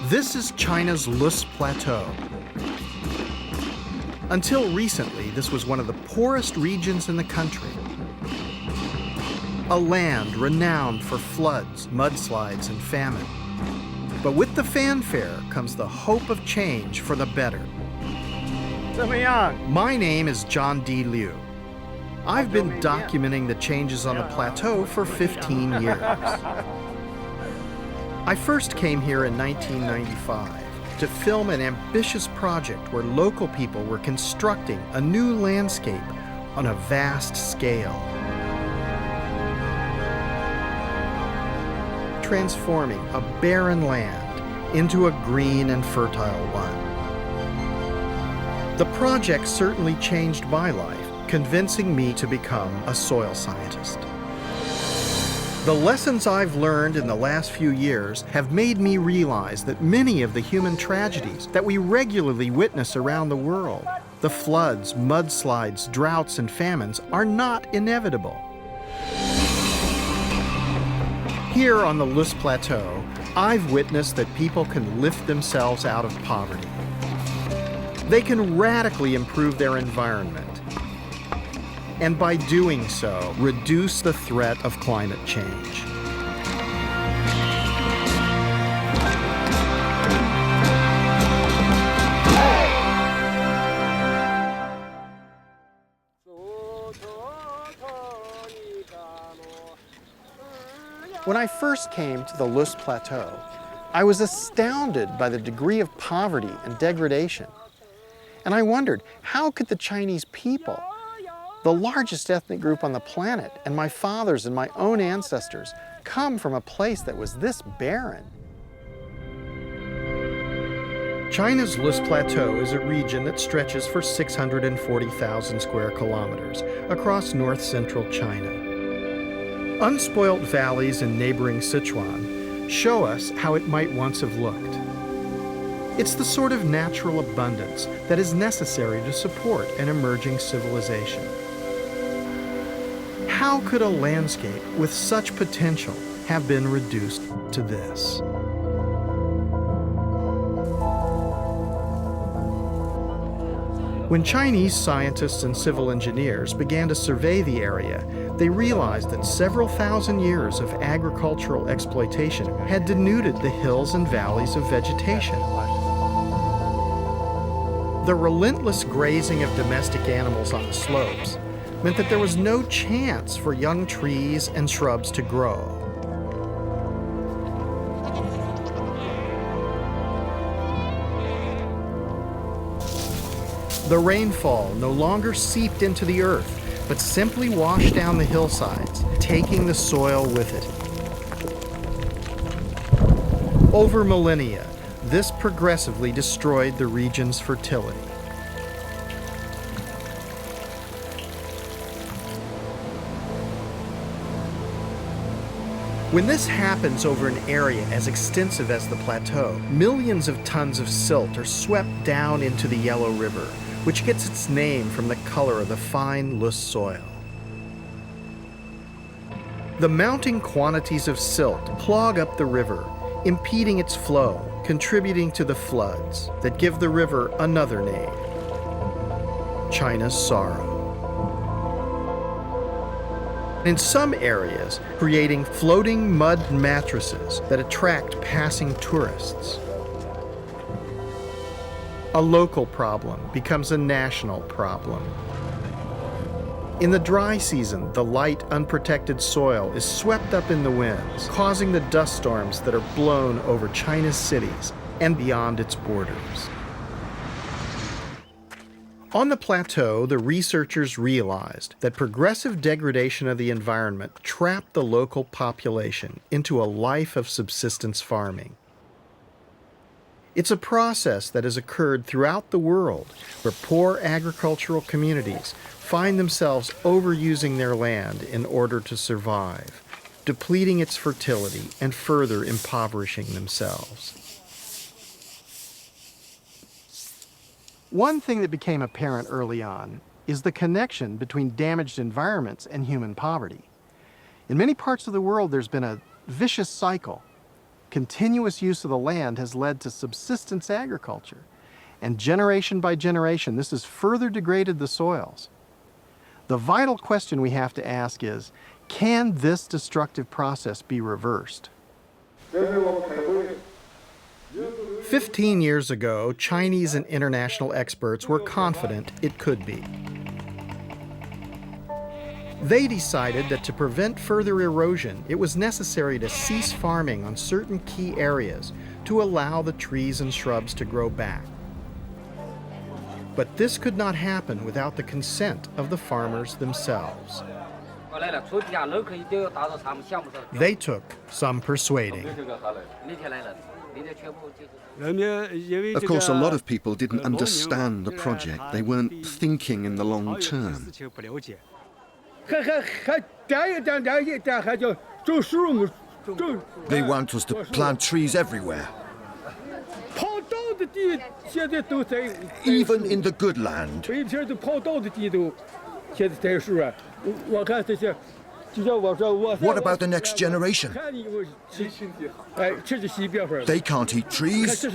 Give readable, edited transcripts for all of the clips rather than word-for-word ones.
This is China's Lus Plateau. Until recently, this was one of the poorest regions in the country. A land renowned for floods, mudslides, and famine. But with the fanfare comes the hope of change for the better. My name is John D. Liu. I've been documenting the changes on the plateau for 15 years. I first came here in 1995 to film an ambitious project where local people were constructing a new landscape on a vast scale, transforming a barren land into a green and fertile one. The project certainly changed my life, convincing me to become a soil scientist. The lessons I've learned in the last few years have made me realize that many of the human tragedies that we regularly witness around the world, the floods, mudslides, droughts, and famines, are not inevitable. Here on the Lus Plateau, I've witnessed that people can lift themselves out of poverty. They can radically improve their environment, and by doing so, reduce the threat of climate change. When I first came to the Lus Plateau, I was astounded by the degree of poverty and degradation. And I wondered, how could the Chinese people, the largest ethnic group on the planet, and my father's and my own ancestors, come from a place that was this barren? China's Lus Plateau is a region that stretches for 640,000 square kilometers across north-central China. Unspoilt valleys in neighboring Sichuan show us how it might once have looked. It's the sort of natural abundance that is necessary to support an emerging civilization. How could a landscape with such potential have been reduced to this? When Chinese scientists and civil engineers began to survey the area, they realized that several thousand years of agricultural exploitation had denuded the hills and valleys of vegetation. The relentless grazing of domestic animals on the slopes meant that there was no chance for young trees and shrubs to grow. The rainfall no longer seeped into the earth, but simply washed down the hillsides, taking the soil with it. Over millennia, this progressively destroyed the region's fertility. When this happens over an area as extensive as the plateau, millions of tons of silt are swept down into the Yellow River, which gets its name from the color of the fine Lus soil. The mounting quantities of silt clog up the river, impeding its flow, contributing to the floods that give the river another name, China's Sorrow. In some areas, creating floating mud mattresses that attract passing tourists. A local problem becomes a national problem. In the dry season, the light, unprotected soil is swept up in the winds, causing the dust storms that are blown over China's cities and beyond its borders. On the plateau, the researchers realized that progressive degradation of the environment trapped the local population into a life of subsistence farming. It's a process that has occurred throughout the world, where poor agricultural communities find themselves overusing their land in order to survive, depleting its fertility and further impoverishing themselves. One thing that became apparent early on is the connection between damaged environments and human poverty. In many parts of the world, there's been a vicious cycle. continuous use of the land has led to subsistence agriculture. And generation by generation, this has further degraded the soils. The vital question we have to ask is, can this destructive process be reversed? 15 years ago, Chinese and international experts were confident it could be. They decided that to prevent further erosion, it was necessary to cease farming on certain key areas to allow the trees and shrubs to grow back. But this could not happen without the consent of the farmers themselves. They took some persuading. Of course, a lot of people didn't understand the project. They weren't thinking in the long term. They want us to plant trees everywhere. Even in the good land. What about the next generation? They can't eat trees.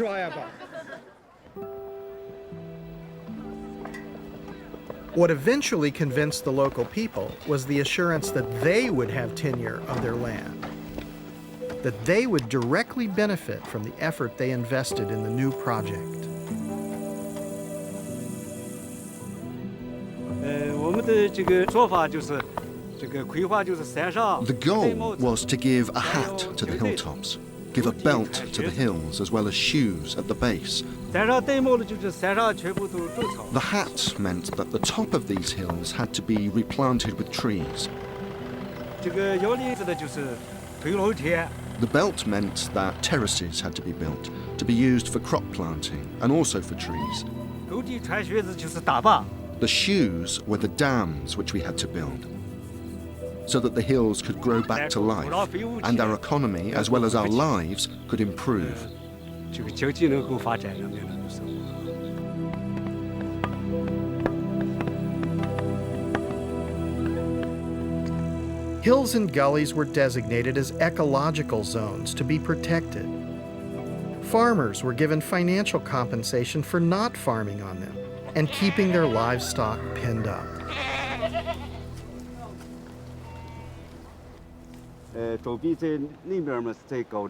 What eventually convinced the local people was the assurance that they would have tenure of their land, that they would directly benefit from the effort they invested in the new project. The goal was to give a hat to the hilltops, give a belt to the hills as well as shoes at the base. The hat meant that the top of these hills had to be replanted with trees. The belt meant that terraces had to be built to be used for crop planting and also for trees. The shoes were the dams which we had to build so that the hills could grow back to life and our economy as well as our lives could improve. Hills and gullies were designated as ecological zones to be protected. Farmers were given financial compensation for not farming on them and keeping their livestock penned up.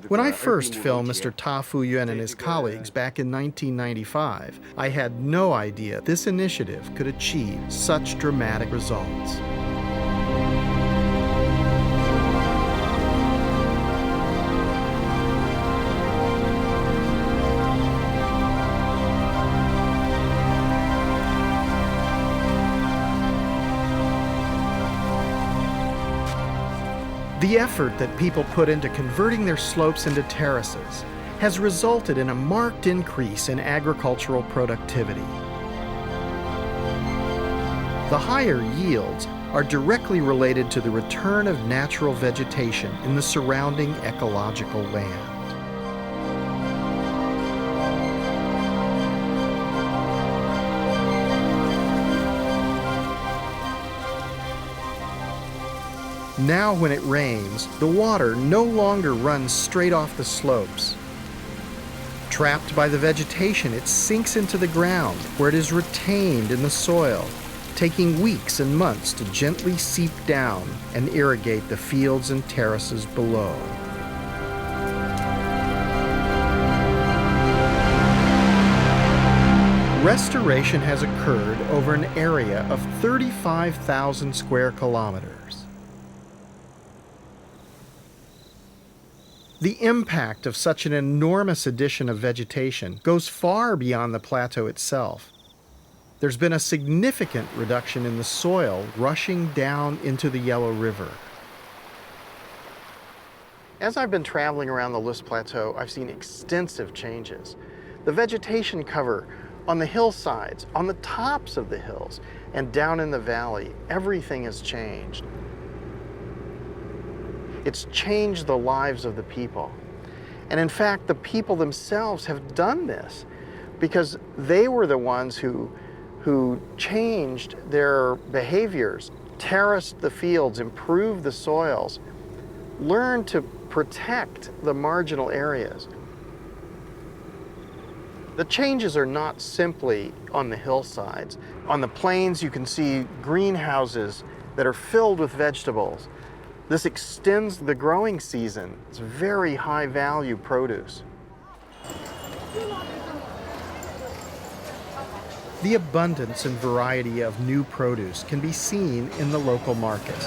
When I first filmed Mr. Ta Fuyuan and his colleagues back in 1995, I had no idea this initiative could achieve such dramatic results. The effort that people put into converting their slopes into terraces has resulted in a marked increase in agricultural productivity. The higher yields are directly related to the return of natural vegetation in the surrounding ecological land. Now when it rains, the water no longer runs straight off the slopes. Trapped by the vegetation, it sinks into the ground where it is retained in the soil, taking weeks and months to gently seep down and irrigate the fields and terraces below. Restoration has occurred over an area of 35,000 square kilometers. The impact of such an enormous addition of vegetation goes far beyond the plateau itself. There's been a significant reduction in the soil rushing down into the Yellow River. As I've been traveling around the Loess Plateau, I've seen extensive changes. The vegetation cover on the hillsides, on the tops of the hills, and down in the valley, everything has changed. It's changed the lives of the people. And in fact, the people themselves have done this because they were the ones who changed their behaviors, terraced the fields, improved the soils, learn to protect the marginal areas. The changes are not simply on the hillsides. On the plains, you can see greenhouses that are filled with vegetables. This extends the growing season. It's very high value produce. The abundance and variety of new produce can be seen in the local markets.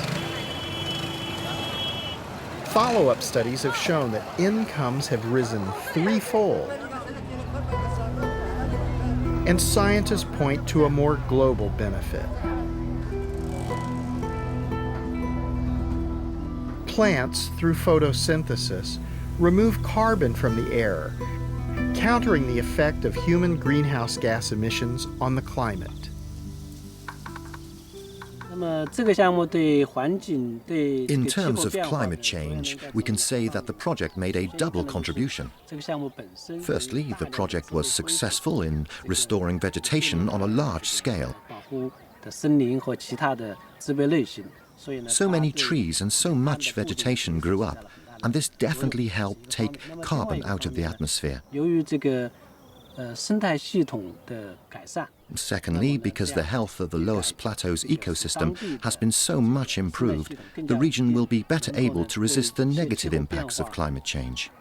Follow-up studies have shown that incomes have risen threefold. And scientists point to a more global benefit. Plants, through photosynthesis, remove carbon from the air, countering the effect of human greenhouse gas emissions on the climate. In terms of climate change, we can say that the project made a double contribution. Firstly, the project was successful in restoring vegetation on a large scale. So many trees and so much vegetation grew up, and this definitely helped take carbon out of the atmosphere. Secondly, because the health of the Loess Plateau's ecosystem has been so much improved, the region will be better able to resist the negative impacts of climate change.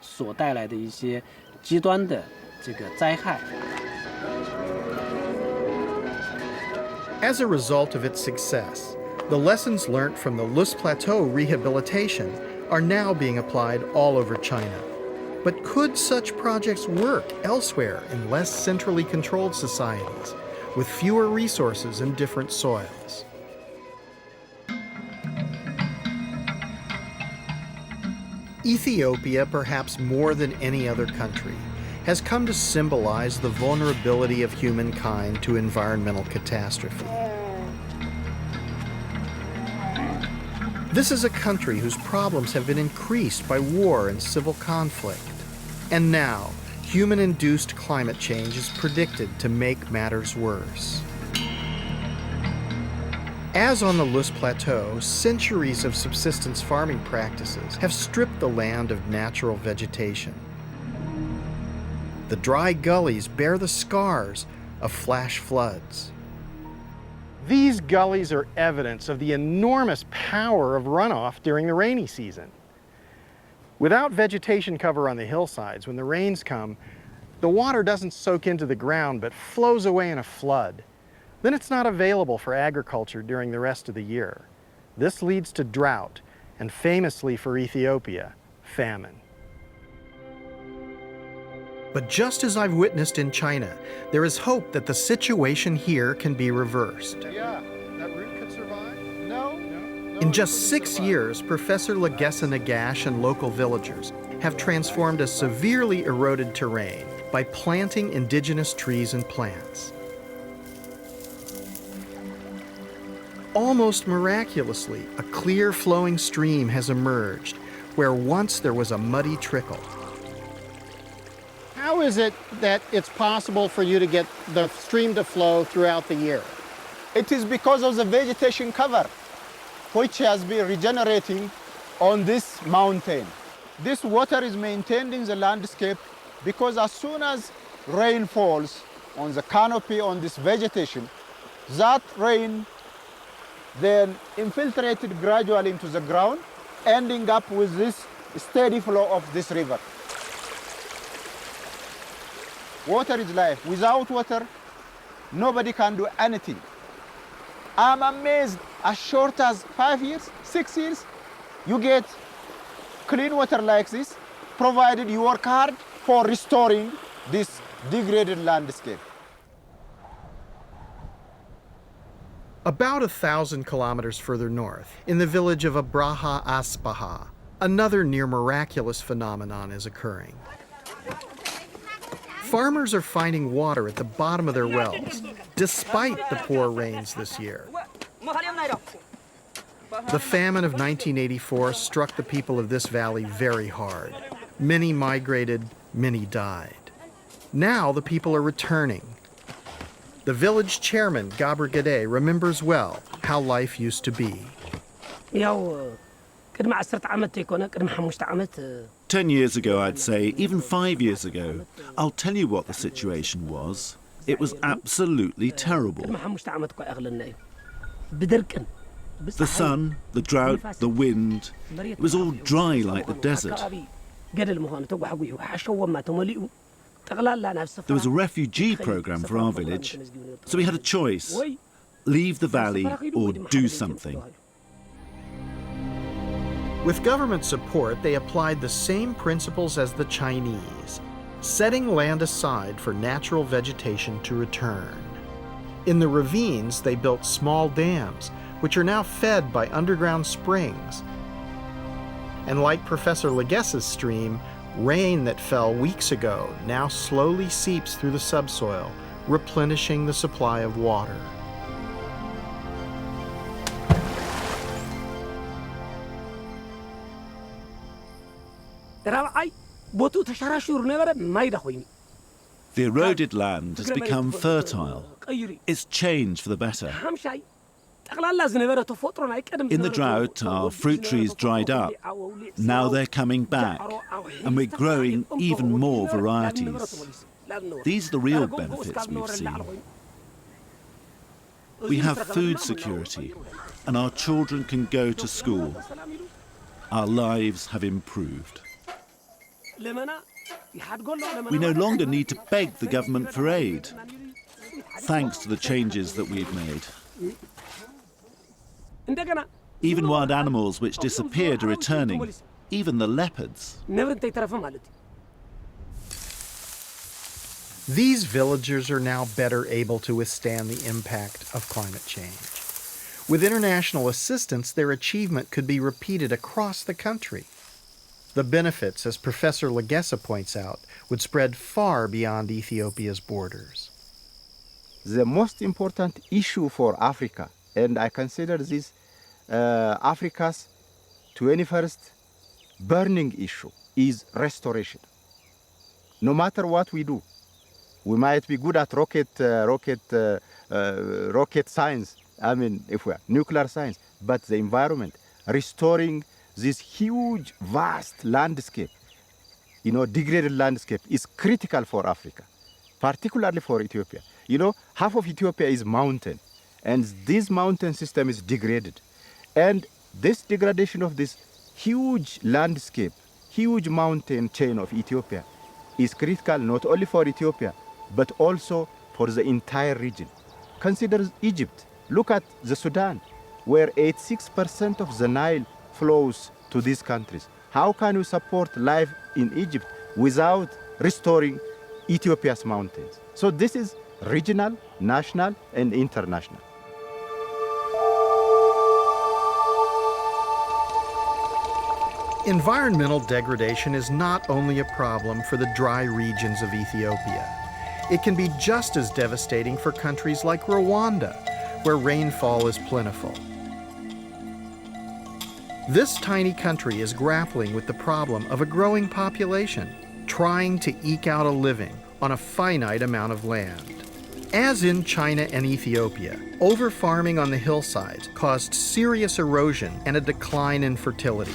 As a result of its success, the lessons learned from the Loess Plateau rehabilitation are now being applied all over China. But could such projects work elsewhere in less centrally controlled societies, with fewer resources and different soils? Ethiopia, perhaps more than any other country, has come to symbolize the vulnerability of humankind to environmental catastrophe. This is a country whose problems have been increased by war and civil conflict. And now, human-induced climate change is predicted to make matters worse. As on the Loess Plateau, centuries of subsistence farming practices have stripped the land of natural vegetation. The dry gullies bear the scars of flash floods. These gullies are evidence of the enormous power of runoff during the rainy season. Without vegetation cover on the hillsides, when the rains come, the water doesn't soak into the ground but flows away in a flood. Then it's not available for agriculture during the rest of the year. This leads to drought and, famously for Ethiopia, famine. But just as I've witnessed in China, there is hope that the situation here can be reversed. Yeah, that root could survive? No. In just 6 years, Professor Legessa Nagash and local villagers have transformed a severely eroded terrain by planting indigenous trees and plants. Almost miraculously, a clear flowing stream has emerged where once there was a muddy trickle. How is it that it's possible for you to get the stream to flow throughout the year? It is because of the vegetation cover, which has been regenerating on this mountain. This water is maintained in the landscape because as soon as rain falls on the canopy on this vegetation, that rain then infiltrated gradually into the ground, ending up with this steady flow of this river. Water is life. Without water, nobody can do anything. I'm amazed, as short as 5 years, 6 years, you get clean water like this, provided you work hard for restoring this degraded landscape. About 1,000 kilometers further north, in the village of Abraha Aspaha, another near miraculous phenomenon is occurring. Farmers are finding water at the bottom of their wells, despite the poor rains this year. The famine of 1984 struck the people of this valley very hard. Many migrated, many died. Now the people are returning. The village chairman, Gabor Gade, remembers well how life used to be. 10 years ago, I'd say, even 5 years ago, I'll tell you what the situation was. It was absolutely terrible. The sun, the drought, the wind, it was all dry like the desert. There was a refugee program for our village, so we had a choice: leave the valley or do something. With government support, they applied the same principles as the Chinese, setting land aside for natural vegetation to return. In the ravines, they built small dams, which are now fed by underground springs. And like Professor Leges's stream, rain that fell weeks ago now slowly seeps through the subsoil, replenishing the supply of water. The eroded land has become fertile. It's changed for the better. In the drought, our fruit trees dried up. Now they're coming back, and we're growing even more varieties. These are the real benefits we've seen. We have food security, and our children can go to school. Our lives have improved. We no longer need to beg the government for aid, thanks to the changes that we've made. Even wild animals which disappeared are returning, even the leopards. These villagers are now better able to withstand the impact of climate change. With international assistance, their achievement could be repeated across the country. The benefits, as Professor Legesse points out, would spread far beyond Ethiopia's borders. The most important issue for Africa, and I consider this Africa's 21st burning issue, is restoration. No matter what we do, we might be good at rocket science, if we are nuclear science, but the environment, restoring this huge, vast landscape, degraded landscape, is critical for Africa, particularly for Ethiopia. Half of Ethiopia is mountain, and this mountain system is degraded. And this degradation of this huge landscape, huge mountain chain of Ethiopia, is critical not only for Ethiopia, but also for the entire region. Consider Egypt. Look at the Sudan, where 86% of the Nile flows to these countries. How can we support life in Egypt without restoring Ethiopia's mountains? So this is regional, national, and international. Environmental degradation is not only a problem for the dry regions of Ethiopia. It can be just as devastating for countries like Rwanda, where rainfall is plentiful. This tiny country is grappling with the problem of a growing population, trying to eke out a living on a finite amount of land. As in China and Ethiopia, over-farming on the hillsides caused serious erosion and a decline in fertility,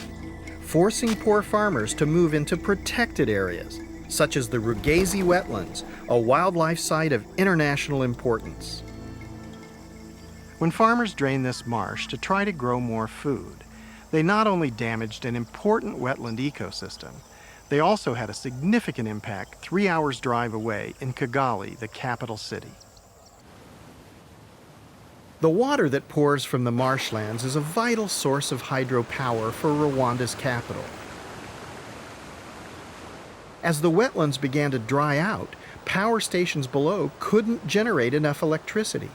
forcing poor farmers to move into protected areas, such as the Rugazi wetlands, a wildlife site of international importance. When farmers drained this marsh to try to grow more food, they not only damaged an important wetland ecosystem, they also had a significant impact 3 hours' drive away in Kigali, the capital city. The water that pours from the marshlands is a vital source of hydropower for Rwanda's capital. As the wetlands began to dry out, power stations below couldn't generate enough electricity.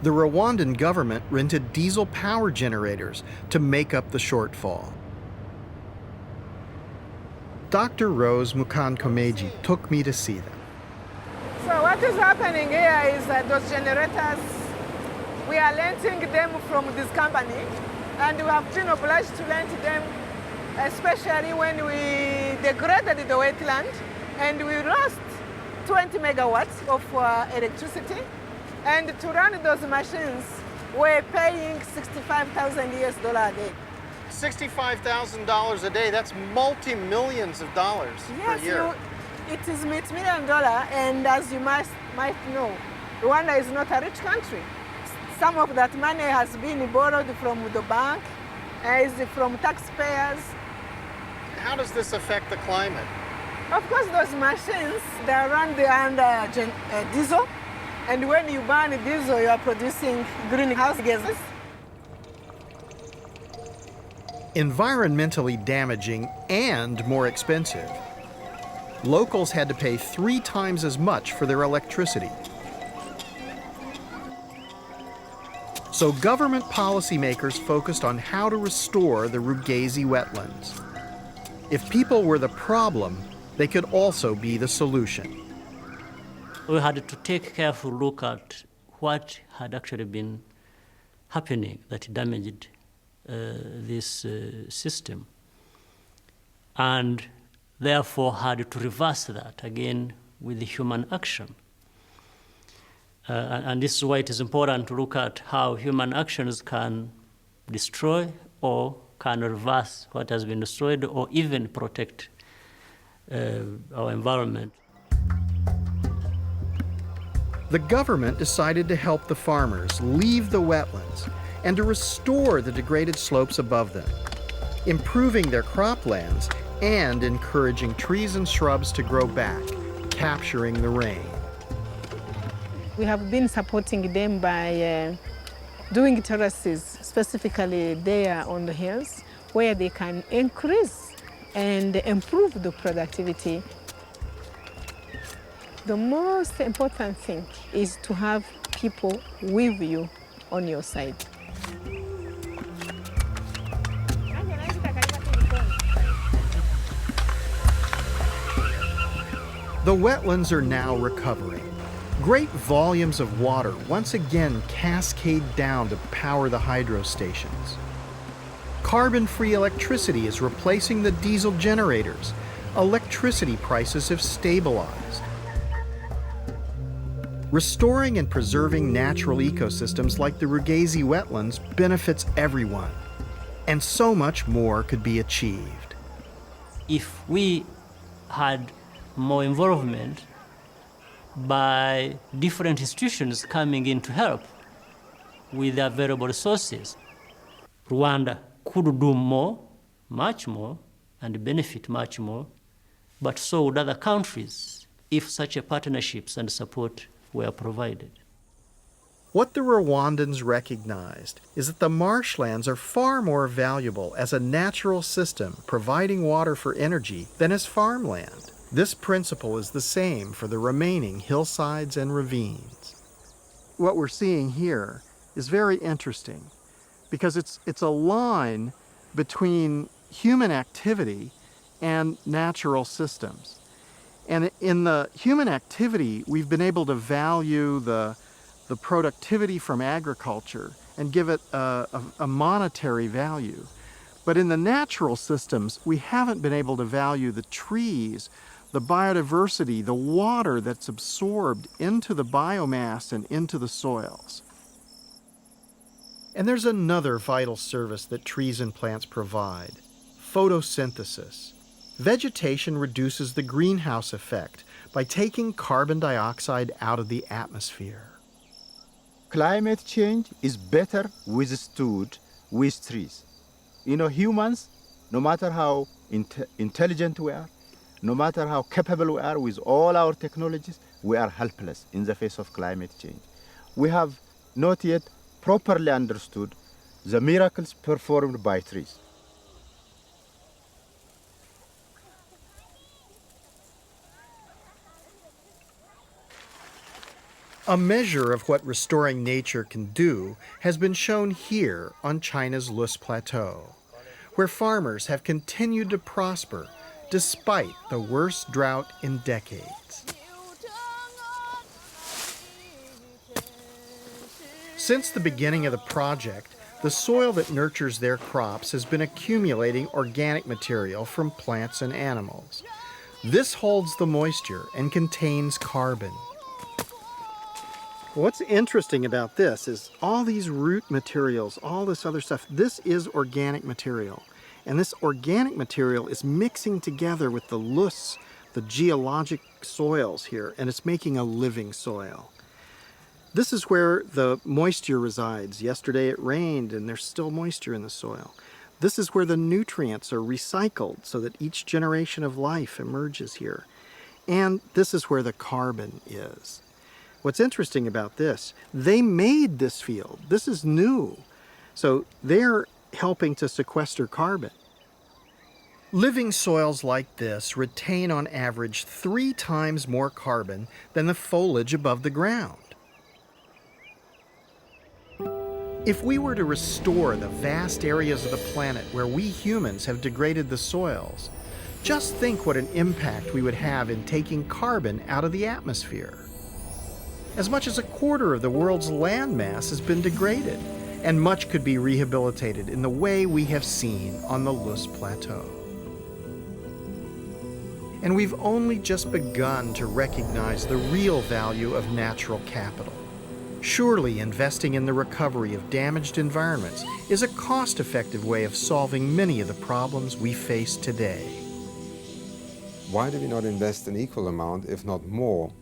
The Rwandan government rented diesel power generators to make up the shortfall. Dr. Rose Mukankomeji took me to see them. So what is happening here is that those generators, we are renting them from this company, and we have been obliged to rent them, especially when we degraded the wetland, and we lost 20 megawatts of electricity. And to run those machines, we're paying $65,000 a day. $65,000 a day, that's multi-millions of dollars Yes, per year. it is $1 and as you might know, Rwanda is not a rich country. Some of that money has been borrowed from the bank, is from taxpayers. How does this affect the climate? Of course, those machines, they run under diesel, and when you burn diesel, you are producing greenhouse gases. Environmentally damaging and more expensive. Locals had to pay 3 times as much for their electricity. So government policymakers focused on how to restore the Rugazi wetlands. If people were the problem, they could also be the solution. We had to take a careful look at what had actually been happening that damaged this system, and therefore had to reverse that again with human action. And this is why it is important to look at how human actions can destroy or can reverse what has been destroyed or even protect our environment. The government decided to help the farmers leave the wetlands and to restore the degraded slopes above them, improving their croplands and encouraging trees and shrubs to grow back, capturing the rain. We have been supporting them by doing terraces, specifically there on the hills, where they can increase and improve the productivity. The most important thing is to have people with you on your side. The wetlands are now recovering. Great volumes of water once again cascade down to power the hydro stations. Carbon-free electricity is replacing the diesel generators. Electricity prices have stabilized. Restoring and preserving natural ecosystems like the Rugazi wetlands benefits everyone, and so much more could be achieved. If we had more involvement by different institutions coming in to help with the available resources, Rwanda could do more, much more, and benefit much more, but so would other countries if such a partnerships and support were provided. What the Rwandans recognized is that the marshlands are far more valuable as a natural system providing water for energy than as farmland. This principle is the same for the remaining hillsides and ravines. What we're seeing here is very interesting because it's a line between human activity and natural systems. And in the human activity, we've been able to value the productivity from agriculture and give it a monetary value. But in the natural systems, we haven't been able to value the trees, the biodiversity, the water that's absorbed into the biomass and into the soils. And there's another vital service that trees and plants provide: photosynthesis. Vegetation reduces the greenhouse effect by taking carbon dioxide out of the atmosphere. Climate change is better withstood with trees. You know, humans, no matter how intelligent we are, no matter how capable we are with all our technologies, we are helpless in the face of climate change. We have not yet properly understood the miracles performed by trees. A measure of what restoring nature can do has been shown here on China's Lus Plateau, where farmers have continued to prosper despite the worst drought in decades. Since the beginning of the project, the soil that nurtures their crops has been accumulating organic material from plants and animals. This holds the moisture and contains carbon. What's interesting about this is all these root materials, all this other stuff, this is organic material. And this organic material is mixing together with the loess, the geologic soils here, and it's making a living soil. This is where the moisture resides. Yesterday it rained and there's still moisture in the soil. This is where the nutrients are recycled so that each generation of life emerges here. And this is where the carbon is. What's interesting about this, they made this field. This is new. So they're helping to sequester carbon. Living soils like this retain on average 3 times more carbon than the foliage above the ground. If we were to restore the vast areas of the planet where we humans have degraded the soils, just think what an impact we would have in taking carbon out of the atmosphere. As much as 1/4 of the world's landmass has been degraded, and much could be rehabilitated in the way we have seen on the Loess Plateau. And we've only just begun to recognize the real value of natural capital. Surely investing in the recovery of damaged environments is a cost-effective way of solving many of the problems we face today. Why do we not invest an equal amount, if not more,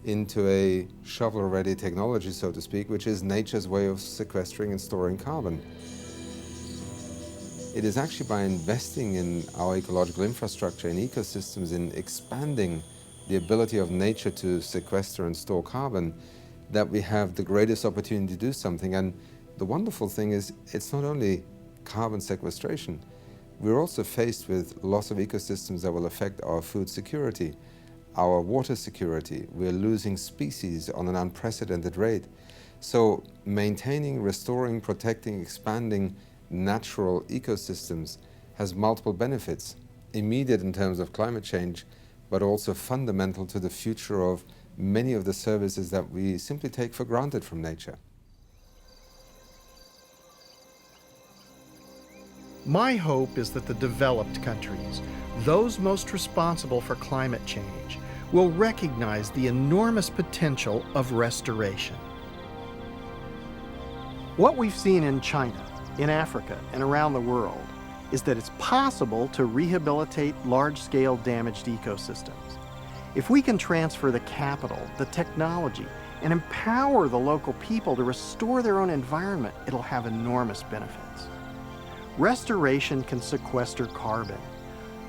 into a shovel-ready technology, so to speak, which is nature's way of sequestering and storing carbon? It is actually by investing in our ecological infrastructure, in ecosystems, in expanding the ability of nature to sequester and store carbon, that we have the greatest opportunity to do something. And the wonderful thing is, it's not only carbon sequestration. We're also faced with loss of ecosystems that will affect our food security, our water security. We're losing species on an unprecedented rate. So maintaining, restoring, protecting, expanding natural ecosystems has multiple benefits, immediate in terms of climate change, but also fundamental to the future of many of the services that we simply take for granted from nature. My hope is that the developed countries, those most responsible for climate change, will recognize the enormous potential of restoration. What we've seen in China, in Africa, and around the world is that it's possible to rehabilitate large-scale damaged ecosystems. If we can transfer the capital, the technology, and empower the local people to restore their own environment, it'll have enormous benefits. Restoration can sequester carbon,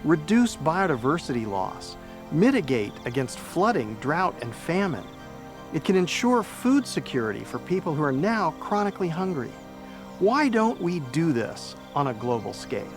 reduce biodiversity loss, mitigate against flooding, drought, and famine. It can ensure food security for people who are now chronically hungry. Why don't we do this on a global scale?